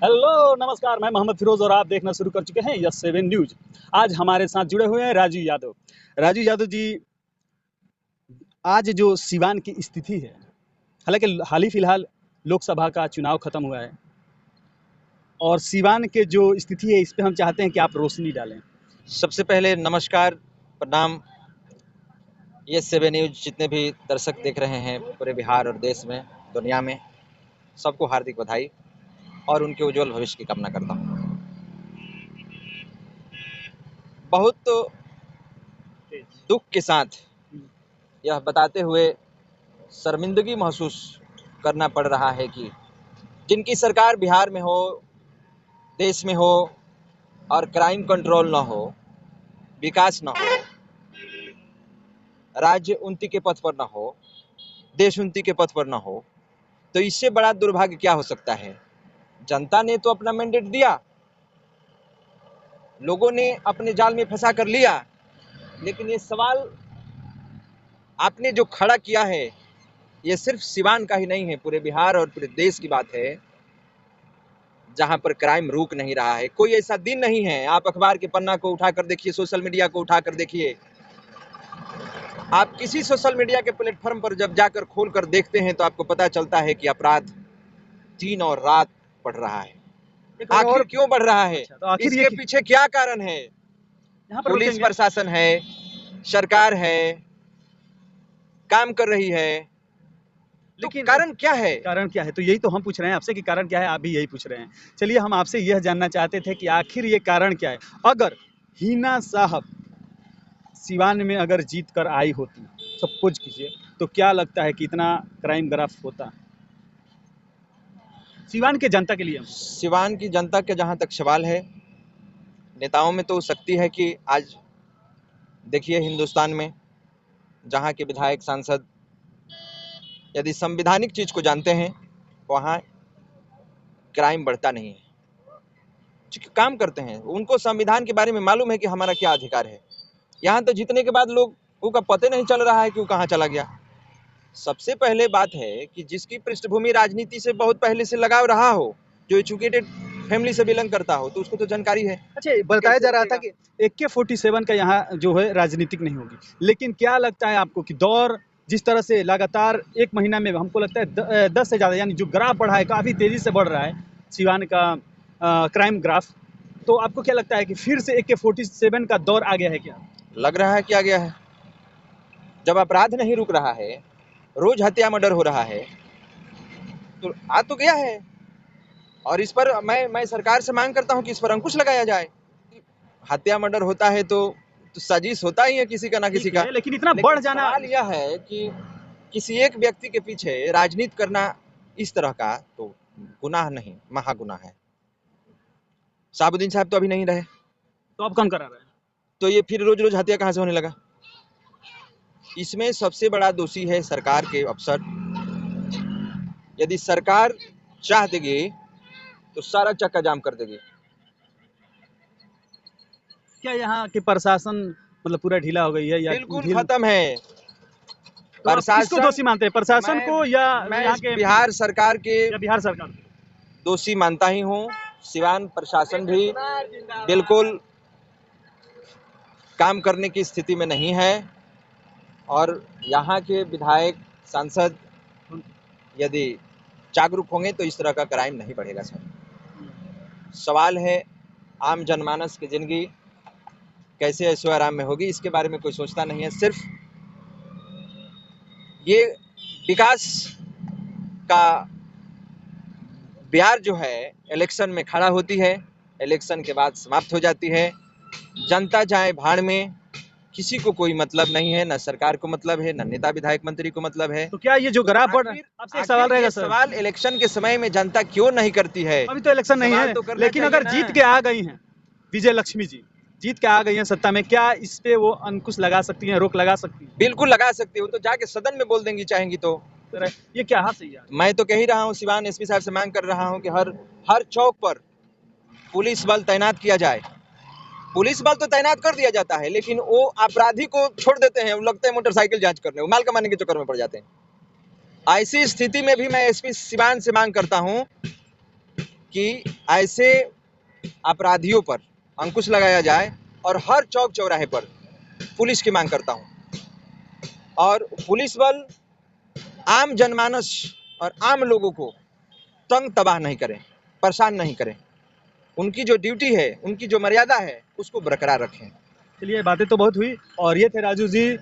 Hello नमस्कार, मैं मोहम्मद फिरोज और आप देखना शुरू कर चुके हैं यस7 न्यूज। आज हमारे साथ जुड़े हुए हैं राजू यादव। राजू यादव जी, आज जो सिवान की स्थिति है, हालांकि हाल ही फिलहाल लोकसभा का चुनाव खत्म हुआ है और सिवान के जो स्थिति है इस पे हम चाहते हैं कि आप रोशनी डालें। सबसे पहले नमस्कार, प्रणाम। यस7 न्यूज जितने भी दर्शक देख रहे हैं पूरे बिहार और देश में, दुनिया में, सबको हार्दिक बधाई और उनके उज्जवल भविष्य की कामना करता हूँ। बहुत दुख के साथ यह बताते हुए शर्मिंदगी महसूस करना पड़ रहा है कि जिनकी सरकार बिहार में हो, देश में हो और क्राइम कंट्रोल न हो, विकास न हो, राज्य उन्नति के पथ पर न हो, देश उन्नति के पथ पर न हो, तो इससे बड़ा दुर्भाग्य क्या हो सकता है। जनता ने तो अपना मैंडेट दिया, लोगों ने अपने जाल में फंसा कर लिया, लेकिन ये सवाल आपने जो खड़ा किया है ये सिर्फ सिवान का ही नहीं है, पूरे बिहार और पूरे देश की बात है जहां पर क्राइम रुक नहीं रहा है। कोई ऐसा दिन नहीं है, आप अखबार के पन्ना को उठाकर देखिए, सोशल मीडिया को उठाकर देखिए, आप किसी सोशल मीडिया के प्लेटफॉर्म पर जब जाकर खोल कर देखते हैं तो आपको पता चलता है कि अपराध दिन और रात बढ़ रहा है। आखिर क्यों बढ़ रहा है? अच्छा, तो आखिर इसके पीछे क्या कारण है? यहाँ पर पुलिस प्रशासन है, सरकार है, काम कर रही है, तो लेकिन कारण क्या है? कारण क्या है? तो यही तो हम पूछ रहे हैं आपसे कि कारण क्या है, आप भी यही पूछ रहे हैं। चलिए, हम आपसे यह जानना चाहते थे कि आखिर ये कारण क्या है। अगर हिना साहब सिवान में अगर जीत कर आई होती, सपोज कीजिए, तो क्या लगता है कि इतना क्राइम ग्राफ होता सिवान के जनता के लिए? सिवान की जनता के जहां तक सवाल है, नेताओं में तो शक्ति है कि आज देखिए हिंदुस्तान में जहां के विधायक सांसद यदि संवैधानिक चीज को जानते हैं, वहां क्राइम बढ़ता नहीं है, क्योंकि काम करते हैं, उनको संविधान के बारे में मालूम है कि हमारा क्या अधिकार है। यहाँ तो जीतने के बाद लोगों का पता नहीं चल रहा है कि वो कहाँ चला गया। सबसे पहले बात है कि जिसकी पृष्ठभूमि राजनीति से बहुत पहले से लगाव रहा हो, जो एजुकेटेड फैमिली से बिलोंग करता हो, तो उसको तो जानकारी है। अच्छा, बताया जा रहा था कि AK-47 का यहाँ जो है राजनीतिक नहीं होगी, लेकिन क्या लगता है आपको कि दौर जिस तरह से लगातार एक महीना में हमको लगता है 10 से ज़्यादा, यानी जो ग्राफ बढ़ा है काफ़ी तेज़ी से बढ़ रहा है सिवान का क्राइम ग्राफ, तो आपको क्या लगता है कि फिर से AK-47 का दौर आ गया है क्या? लग रहा है कि आ गया है। जब अपराध नहीं रुक रहा है, रोज हत्या मर्डर हो रहा है, तो आ तो गया है। और इस पर मैं सरकार से मांग करता हूं कि इस पर अंकुश लगाया जाए। हत्या मर्डर होता है तो साजिश होता ही है किसी का ना किसी का, लेकिन इतना बढ़ जाना, सवाल यह है कि किसी एक व्यक्ति के पीछे राजनीति करना इस तरह का तो गुनाह नहीं, महागुनाह है। साबुद्दीन साहब तो अभी नहीं रहे, तो अब कौन करा रहा है? तो ये फिर रोज रोज हत्या कहां से होने लगा? इसमें सबसे बड़ा दोषी है सरकार के अफसर। यदि सरकार चाह देगी तो सारा चक्का जाम कर देगी। क्या यहाँ के प्रशासन मतलब पूरा ढीला हो गई है या बिल्कुल खत्म है। तो किसको दोषी मानते हैं, प्रशासन को या यहाँ के बिहार सरकार के या बिहार सरकार को? दोषी मानता ही हूँ। सिवान प्रशासन भी बिल्कुल काम करने की स्थिति में नहीं है, और यहाँ के विधायक सांसद यदि जागरूक होंगे तो इस तरह का क्राइम नहीं बढ़ेगा। सर, सवाल है आम जनमानस की जिंदगी कैसे ऐशो आराम में होगी, इसके बारे में कोई सोचता नहीं है। सिर्फ ये विकास का ब्यार जो है इलेक्शन में खड़ा होती है, इलेक्शन के बाद समाप्त हो जाती है। जनता जाए भाड़ में, किसी को कोई मतलब नहीं है, न सरकार को मतलब है, न नेता विधायक मंत्री को मतलब है। तो क्या ये जो ग्राफ बढ़ रहा है, आपसे एक सवाल रहेगा सर। सवाल इलेक्शन के समय में जनता क्यों नहीं करती है? अभी तो इलेक्शन नहीं है, तो लेकिन अगर जीत के आ गई हैं विजय लक्ष्मी जी, जीत के आ गई हैं सत्ता में, क्या इस पे वो अंकुश लगा सकती हैं, रोक लगा सकती हैं? बिल्कुल लगा सकती हो, तो जाके सदन में बोल देंगी चाहेंगी तो। ये क्या हाथ सही है? मैं तो कह ही रहा हूँ, सिवान एसपी साहब से मांग कर रहा हूँ कि हर चौक पर पुलिस बल तैनात किया जाए। पुलिस बल तो तैनात कर दिया जाता है, लेकिन वो अपराधी को छोड़ देते हैं, वो लगते हैं मोटरसाइकिल जांच करने, वो माल कमाने के चक्कर में पड़ जाते हैं। ऐसी स्थिति में भी मैं एसपी सिवान से मांग करता हूं कि ऐसे अपराधियों पर अंकुश लगाया जाए और हर चौक चौराहे पर पुलिस की मांग करता हूं। और पुलिस बल आम जनमानस और आम लोगों को तंग तबाह नहीं करें, परेशान नहीं करें। उनकी जो ड्यूटी है, उनकी जो मर्यादा है, उसको बरकरार रखें। चलिए बातें तो बहुत हुई और ये थे राजू जी।